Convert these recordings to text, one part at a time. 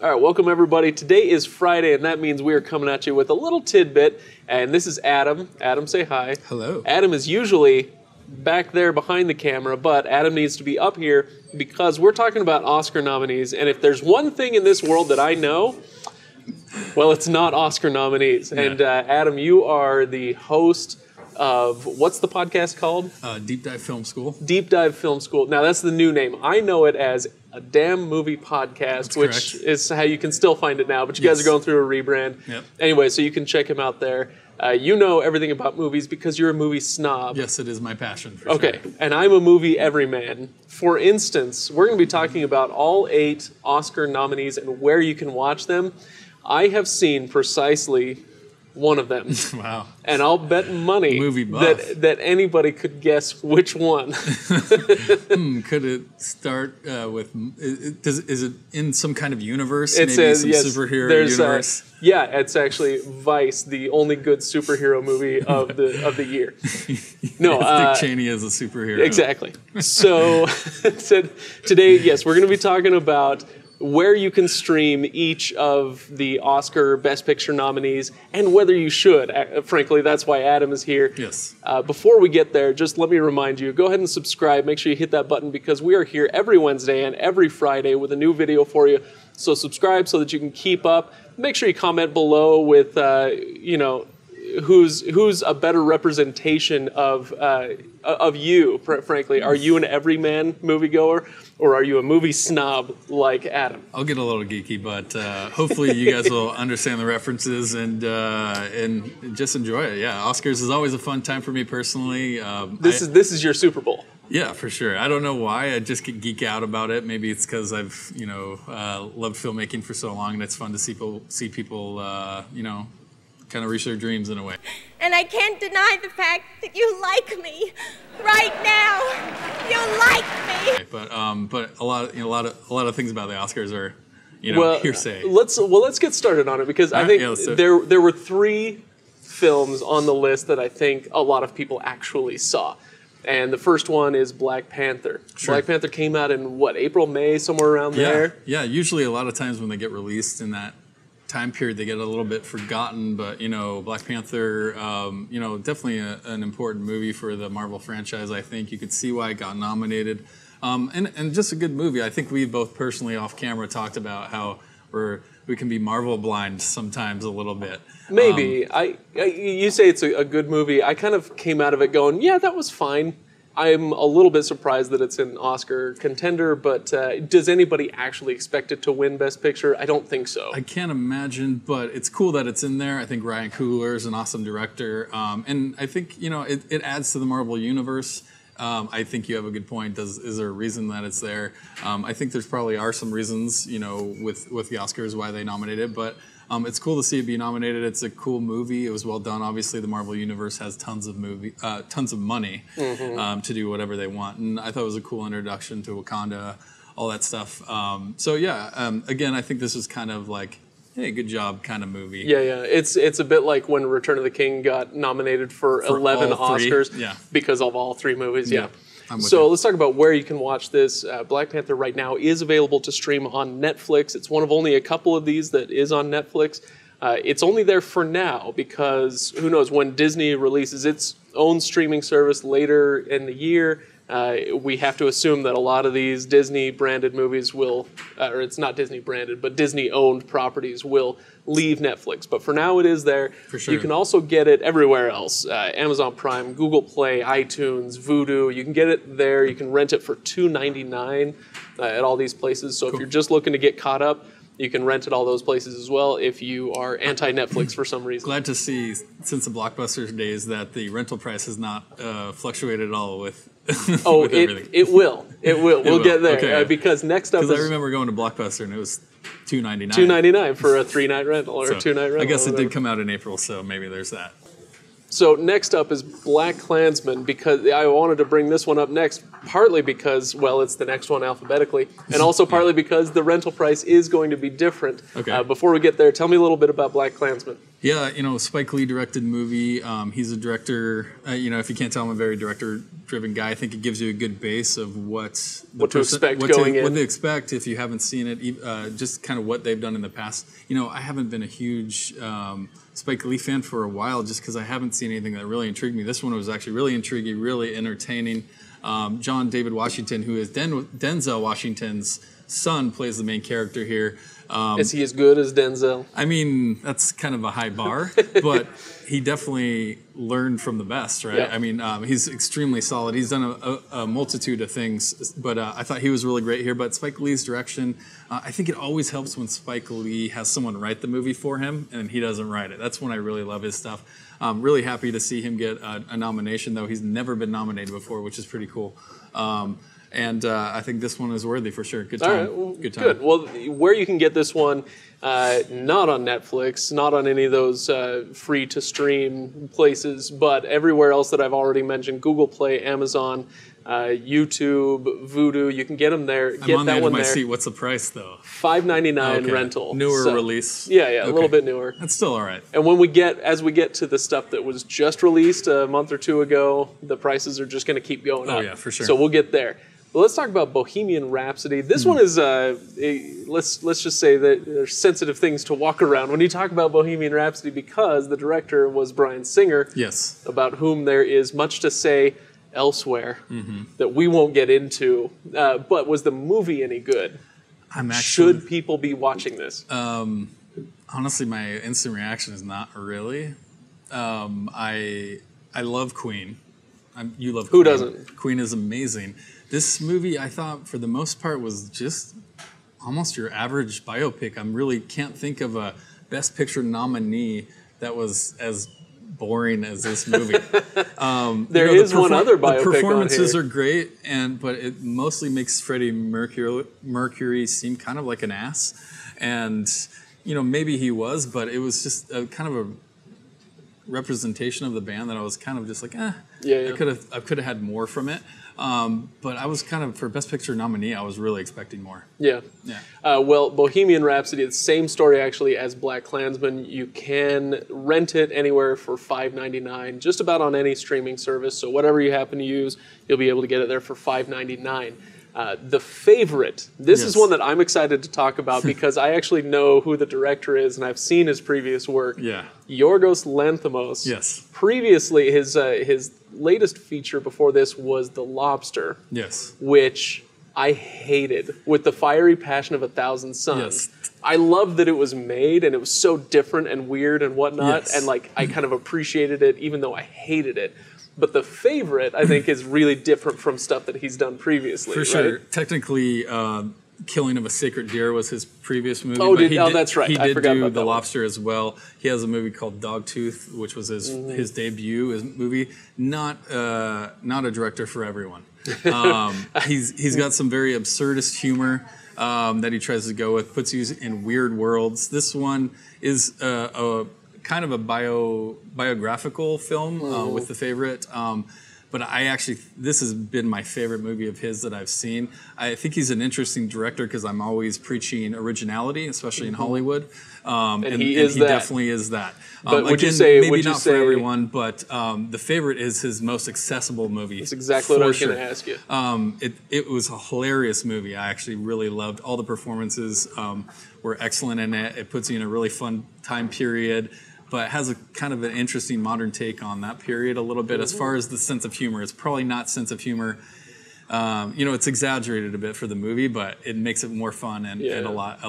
All right, welcome everybody. Today is Friday, and that means we are coming at you with a little tidbit. And this is Adam. Adam, say hi. Hello. Adam is usually back there behind the camera, but Adam needs to be up here because we're talking about Oscar nominees. And if there's one thing in this world that I know, well, it's not Oscar nominees. Yeah. And Adam, you are the host of, what's the podcast called? Deep Dive Film School. Deep Dive Film School. Now, that's the new name. I know it as a Damn Movie Podcast, that's which correct. Is how you can still find it now, but you guys are going through a rebrand. Yep. Anyway, so you can check him out there. You know everything about movies because you're a movie snob. Yes, it is my passion, for Okay, sure. and I'm a movie everyman. For instance, we're going to be talking about all 8 Oscar nominees and where you can watch them. I have seen precisely one of them. Wow. And I'll bet money Movie buff. that anybody could guess which one. Could it start with... Is it in some kind of universe? It Maybe says, some yes, superhero there's, universe? Yeah, it's actually Vice, the only good superhero movie of the year. No, Dick Cheney is a superhero. Exactly. So today, yes, we're going to be talking about where you can stream each of the Oscar Best Picture nominees and whether you should. Frankly, that's why Adam is here. Yes. Before we get there, just let me remind you, go ahead and subscribe. Make sure you hit that button because we are here every Wednesday and every Friday with a new video for you. So subscribe so that you can keep up. Make sure you comment below with, who's a better representation of you, frankly. Are you an everyman moviegoer, or are you a movie snob like Adam? I'll get a little geeky, but hopefully you guys will understand the references and just enjoy it. Yeah, Oscars is always a fun time for me personally. This is your Super Bowl. Yeah, for sure. I don't know why. I just get geek out about it. Maybe it's because I've loved filmmaking for so long, and it's fun to see people kind of reach their dreams in a way. And I can't deny the fact that you like me right now. You like me. But a lot of things about the Oscars are, hearsay. Let's get started on it because I think there were 3 films on the list that I think a lot of people actually saw. And the first one is Black Panther. Sure. Black Panther came out in April, May, somewhere around there? Yeah, usually a lot of times when they get released in that time period, they get a little bit forgotten, but Black Panther, definitely an important movie for the Marvel franchise. I think you could see why it got nominated, and just a good movie. I think we both personally off camera talked about how we can be Marvel blind sometimes a little bit. Maybe you say it's a good movie. I kind of came out of it going, yeah, that was fine. I'm a little bit surprised that it's an Oscar contender, but does anybody actually expect it to win Best Picture? I don't think so. I can't imagine, but it's cool that it's in there. I think Ryan Coogler is an awesome director, and I think it adds to the Marvel universe. I think you have a good point. Is there a reason that it's there? I think there's probably are some reasons, with the Oscars why they nominated it, but it's cool to see it be nominated. It's a cool movie. It was well done. Obviously, the Marvel Universe has tons of money to do whatever they want, and I thought it was a cool introduction to Wakanda, all that stuff. Again, I think this was kind of like, hey, good job kind of movie. Yeah. It's a bit like when Return of the King got nominated for 11 Oscars because of all 3 movies. Yeah. So let's talk about where you can watch this. Black Panther right now is available to stream on Netflix. It's one of only a couple of these that is on Netflix. It's only there for now because who knows when Disney releases its own streaming service later in the year. We have to assume that a lot of these Disney-branded movies will, or it's not Disney-branded, but Disney-owned properties will leave Netflix. But for now, it is there. For sure. You can also get it everywhere else. Amazon Prime, Google Play, iTunes, Vudu. You can get it there. You can rent it for $2.99 at all these places. So if you're just looking to get caught up, you can rent at all those places as well if you are anti-Netflix for some reason. Glad to see, since the Blockbuster days, that the rental price has not fluctuated at all with everything. It will. We'll get there. Okay. Because next up is... I remember going to Blockbuster and it was $2.99. $2.99 for a 3-night rental or a 2-night rental. I guess it did come out in April, so maybe there's that. So next up is BlacKKKlansman, because I wanted to bring this one up next, partly because, well, it's the next one alphabetically, and also partly because the rental price is going to be different. Okay. Before we get there, tell me a little bit about BlacKKKlansman. Yeah, Spike Lee directed movie. He's a director. If you can't tell, I'm a very director-driven guy. I think it gives you a good base of what to expect going in. What they expect if you haven't seen it. Just kind of what they've done in the past. I haven't been a huge Spike Lee fan for a while, just because I haven't seen anything that really intrigued me. This one was actually really intriguing, really entertaining. John David Washington, who is Denzel Washington's son, plays the main character here. Is he as good as Denzel? I mean, that's kind of a high bar, but he definitely learned from the best, right? Yeah. I mean, he's extremely solid. He's done a multitude of things, but I thought he was really great here. But Spike Lee's direction, I think it always helps when Spike Lee has someone write the movie for him and he doesn't write it. That's when I really love his stuff. I'm really happy to see him get a nomination, though. He's never been nominated before, which is pretty cool. And I think this one is worthy for sure. Good time. All right, well, good time. Good. Well, where you can get this one, not on Netflix, not on any of those free-to-stream places, but everywhere else that I've already mentioned, Google Play, Amazon, YouTube, Vudu, you can get them there. I'm on the edge of my seat. What's the price, though? $5.99 rental. Newer release. Yeah, a little bit newer. That's still all right. And as we get to the stuff that was just released a month or two ago, the prices are just going to keep going up. Oh, yeah, for sure. So we'll get there. But let's talk about Bohemian Rhapsody. This one is, let's just say that there's sensitive things to walk around when you talk about Bohemian Rhapsody, because the director was Bryan Singer, yes, about whom there is much to say elsewhere that we won't get into. But was the movie any good? Should people be watching this? Honestly, my instant reaction is not really. I love Queen. You love Queen. Who doesn't? Queen is amazing. This movie, I thought, for the most part, was just almost your average biopic. I really can't think of a Best Picture nominee that was as boring as this movie. There is one other biopic. The performances on here are great, but it mostly makes Freddie Mercury seem kind of like an ass. And maybe he was, but it was just kind of a representation of the band that I was kind of just like, I could have had more from it. But I was kind of, for Best Picture nominee, I was really expecting more. Yeah. Well, Bohemian Rhapsody, it's the same story actually as BlacKKKlansman. You can rent it anywhere for $5.99, just about on any streaming service. So whatever you happen to use, you'll be able to get it there for $5.99. The Favorite. This is one that I'm excited to talk about because I actually know who the director is and I've seen his previous work. Yeah. Yorgos Lanthimos. Yes. Previously, his latest feature before this was The Lobster. Yes. Which I hated with the fiery passion of 1,000 Suns. Yes. I loved that it was made and it was so different and weird and whatnot. Yes. And I kind of appreciated it even though I hated it. But The Favorite, I think, is really different from stuff that he's done previously. For sure. Right? Technically, Killing of a Sacred Deer was his previous movie. That's right. He I did forgot do about The that Lobster as well. He has a movie called Dogtooth, which was his debut movie. Not a director for everyone. He's got some very absurdist humor that he tries to go with, puts you in weird worlds. This one is a kind of a biographical film with The Favorite. But this has been my favorite movie of his that I've seen. I think he's an interesting director because I'm always preaching originality, especially in Hollywood. And he definitely is that. But would you say maybe not for everyone, but The Favorite is his most accessible movie. That's exactly what I was going to ask you. It was a hilarious movie. I actually really loved all the performances. Were excellent in it. It puts you in a really fun time period, but has a kind of an interesting modern take on that period a little bit. As far as the sense of humor, it's probably not sense of humor. It's exaggerated a bit for the movie, but it makes it more fun and just a lot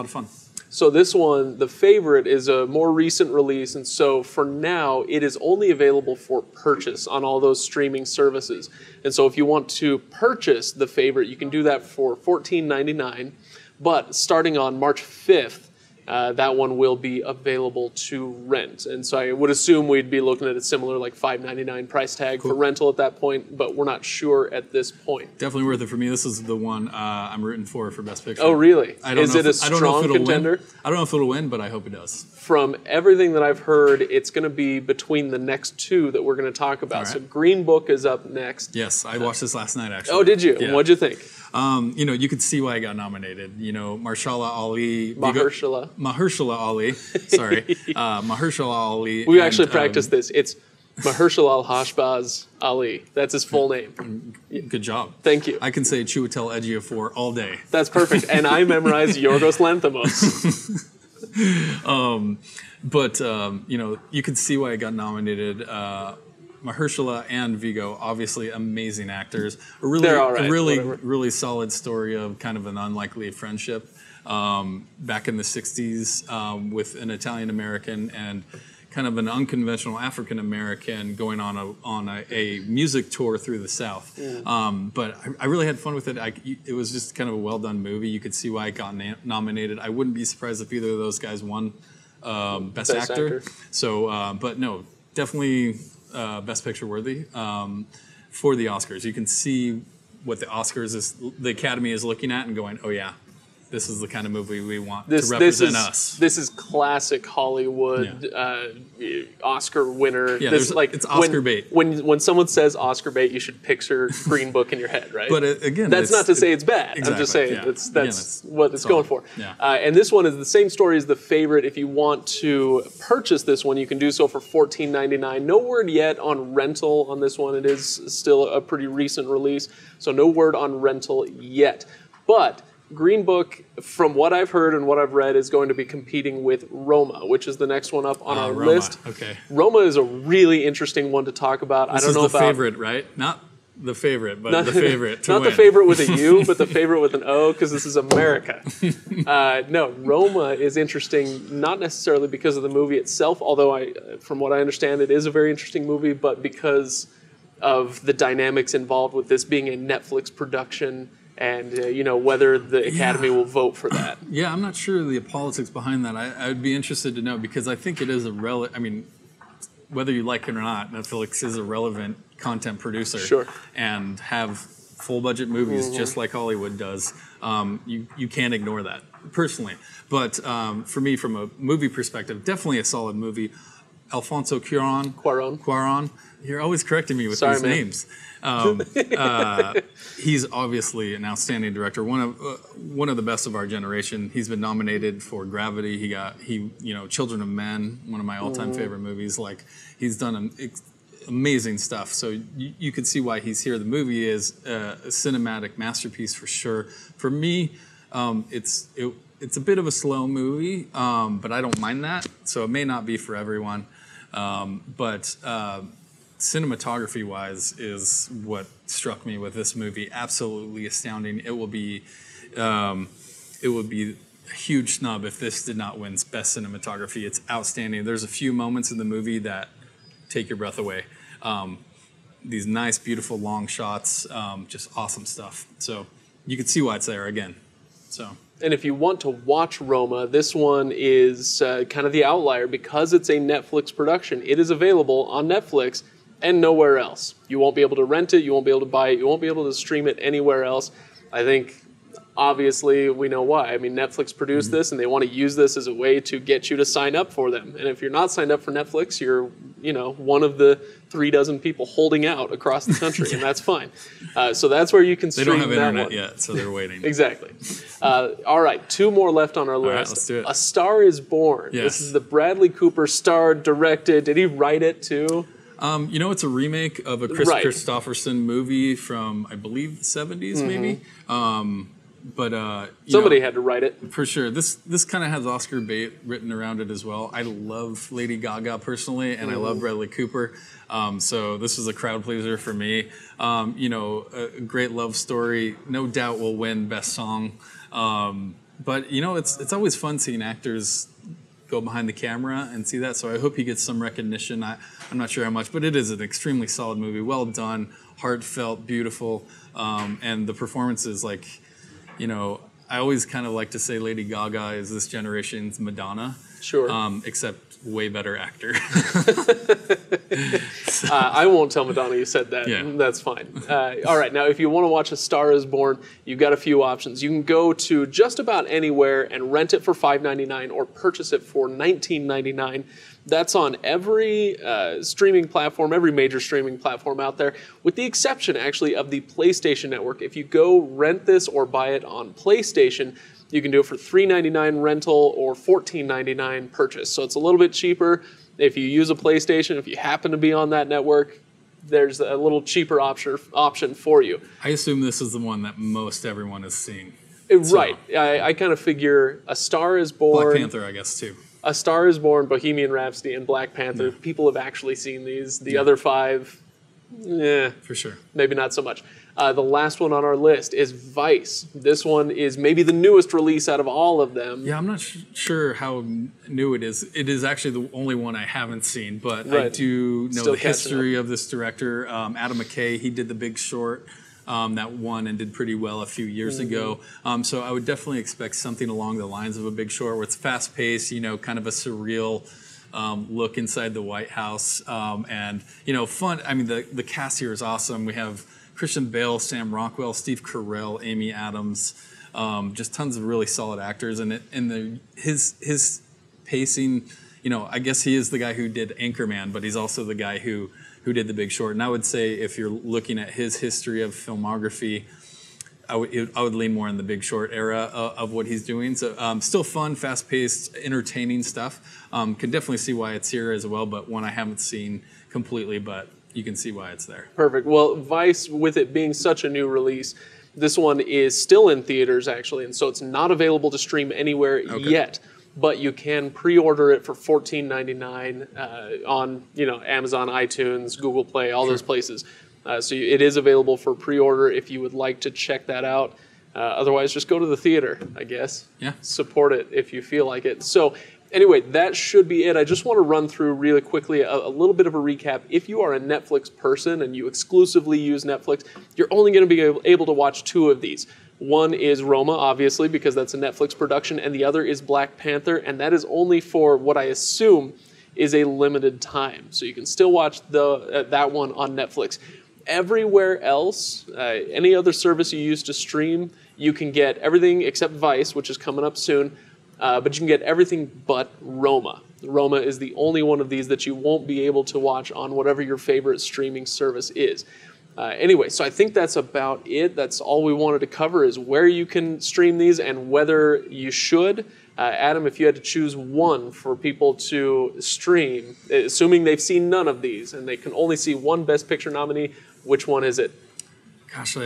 of fun. So this one, The Favorite, is a more recent release, and so for now, it is only available for purchase on all those streaming services. And so if you want to purchase The Favorite, you can do that for $14.99, but starting on March 5th, that one will be available to rent. And so I would assume we'd be looking at a similar $5.99 price tag for rental at that point, but we're not sure at this point. Definitely worth it for me. This is the one I'm rooting for Best Picture. Oh, really? Is it a strong contender? I don't know if it'll win, but I hope it does. From everything that I've heard, it's going to be between the next two that we're going to talk about. Right. So Green Book is up next. Yes, I watched this last night, actually. Oh, did you? Yeah. What'd you think? You could see why I got nominated. Mahershala Ali. Mahershala Ali. Sorry. Mahershala Ali. We actually practiced this. It's Mahershala Al-Hashbaz Ali. That's his full name. Good job. Thank you. I can say Chiwetel Ejiofor all day. That's perfect. And I memorized Yorgos Lanthimos. You can see why I got nominated. Mahershala and Viggo, obviously amazing actors. They're all right. Really solid story of kind of an unlikely friendship back in the 60s with an Italian American and kind of an unconventional African American going on a music tour through the South. But I really had fun with it. It was just kind of a well done movie. You could see why it got nominated. I wouldn't be surprised if either of those guys won Best Actor. So, but no, definitely Best Picture worthy for the Oscars. You can see what the Academy is looking at and going, oh yeah, this is the kind of movie we want to represent us. This is classic Hollywood Oscar winner. Yeah, it's Oscar bait. When someone says Oscar bait, you should picture Green Book in your head, right? But again, that's not to say it's bad. Exactly, I'm just saying that's what it's going for. Yeah. And this one is the same story as The Favorite. If you want to purchase this one, you can do so for $14.99. No word yet on rental on this one. It is still a pretty recent release, so no word on rental yet. But Green Book, from what I've heard and what I've read, is going to be competing with Roma, which is the next one up on our list. Okay. Roma is a really interesting one to talk about. This I don't know is the favorite, right? Not the favorite, but the favorite to not win. The favorite with a U, but the favorite with an O, because this is America. No, Roma is interesting, not necessarily because of the movie itself, although from what I understand, it is a very interesting movie, but because of the dynamics involved with this being a Netflix production. And, whether the Academy will vote for that. Yeah, I'm not sure the politics behind that. I would be interested to know because I think it is whether you like it or not, Netflix is a relevant content producer. Sure. And have full budget movies just like Hollywood does. You can't ignore that, personally. But for me, from a movie perspective, definitely a solid movie. Alfonso Cuarón. You're always correcting me with these names. He's obviously an outstanding director, one of the best of our generation. He's been nominated for Gravity. Children of Men, one of my all-time favorite movies. Like, he's done amazing stuff. So you could see why he's here. The movie is a cinematic masterpiece for sure. For me, it's a bit of a slow movie, but I don't mind that. So it may not be for everyone, but. Cinematography-wise is what struck me with this movie. Absolutely astounding. It will be a huge snub if this did not win Best Cinematography. It's outstanding. There's a few moments in the movie that take your breath away. These nice, beautiful, long shots, just awesome stuff. So you can see why it's there again. And if you want to watch Roma, this one is kind of the outlier because it's a Netflix production. It is available on Netflix and nowhere else. You won't be able to rent it, you won't be able to buy it, you won't be able to stream it anywhere else. I think, obviously, we know why. I mean, Netflix produced this, and they want to use this as a way to get you to sign up for them. And if you're not signed up for Netflix, you're, one of the 36 people holding out across the country, and that's fine. So that's where you can stream that one. They don't have internet yet, so they're waiting. Exactly. All right, 2 more left on our list. All right, let's do it. A Star is Born. Yes. This is the Bradley Cooper starred, directed. Did he write it too? It's a remake of a Chris Christopherson movie from, I believe, the 70s, maybe. But somebody had to write it for sure. This kind of has Oscar bait written around it as well. I love Lady Gaga personally, and I love Bradley Cooper. So this is a crowd pleaser for me. A great love story. No doubt will win Best Song. But it's always fun seeing actors go behind the camera and see that. So I hope he gets some recognition. I'm not sure how much, but it is an extremely solid movie. Well done, heartfelt, beautiful, and the performances, I always kind of like to say Lady Gaga is this generation's Madonna. Sure. Except way better actor. Yes. I won't tell Madonna you said that. Yeah. That's fine. All right, now if you want to watch A Star Is Born, you've got a few options. You can go to just about anywhere and rent it for $5.99 or purchase it for $19.99. That's on every streaming platform, every major streaming platform out there, with the exception, actually, of the PlayStation Network. If you go rent this or buy it on PlayStation, you can do it for $3.99 rental or $14.99 purchase. So it's a little bit cheaper. If you use a PlayStation, if you happen to be on that network, there's a little cheaper option for you. I assume this is the one that most everyone has seen. Right. I kind of figure A Star Is Born. Black Panther, I guess, too. A Star Is Born, Bohemian Rhapsody, and Black Panther. Yeah. People have actually seen these. The other five, for sure. Maybe not so much. The last one on our list is Vice. This one is maybe the newest release out of all of them. Yeah, I'm not sure how new it is. It is actually the only one I haven't seen, but I do know the history of this director. Adam McKay, he did The Big Short. That won and did pretty well a few years ago. So I would definitely expect something along the lines of A Big Short, where it's fast-paced, kind of a surreal look inside the White House, and fun. I mean, the cast here is awesome. We have Christian Bale, Sam Rockwell, Steve Carell, Amy Adams, just tons of really solid actors. And his pacing, I guess he is the guy who did Anchorman, but he's also the guy who did The Big Short. And I would say if you're looking at his history of filmography, I would lean more in the Big Short era of what he's doing. So still fun, fast-paced, entertaining stuff. Can definitely see why it's here as well, but one I haven't seen completely, but you can see why it's there. Perfect. Well, Vice, with it being such a new release, this one is still in theaters, actually, and so it's not available to stream anywhere yet. But you can pre-order it for $14.99 on Amazon, iTunes, Google Play, all those places. So it is available for pre-order if you would like to check that out. Otherwise, just go to the theater, I guess. Yeah. Support it if you feel like it. So anyway, that should be it. I just want to run through really quickly a little bit of a recap. If you are a Netflix person and you exclusively use Netflix, you're only going to be able to watch two of these. One is Roma, obviously, because that's a Netflix production, and the other is Black Panther, and that is only for what I assume is a limited time. So you can still watch that one on Netflix. Everywhere else, any other service you use to stream, you can get everything except Vice, which is coming up soon, but you can get everything but Roma. Roma is the only one of these that you won't be able to watch on whatever your favorite streaming service is. Anyway, so I think that's about it. That's all we wanted to cover, is where you can stream these and whether you should. Adam, if you had to choose one for people to stream, assuming they've seen none of these and they can only see one Best Picture nominee, which one is it? Gosh,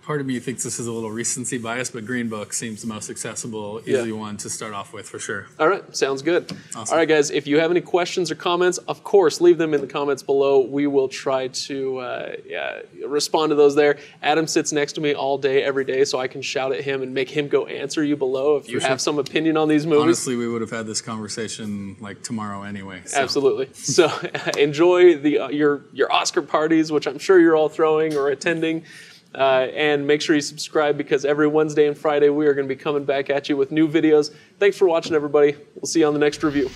part of me thinks this is a little recency bias, but Green Book seems the most accessible, easy one to start off with for sure. All right, sounds good. Awesome. All right, guys, if you have any questions or comments, of course, leave them in the comments below. We will try to respond to those there. Adam sits next to me all day, every day, so I can shout at him and make him go answer you below if you have some opinion on these movies. Honestly, we would have had this conversation like tomorrow anyway. So. Absolutely. So enjoy your Oscar parties, which I'm sure you're all throwing or attending. And make sure you subscribe, because every Wednesday and Friday we are going to be coming back at you with new videos. Thanks for watching, everybody. We'll see you on the next review.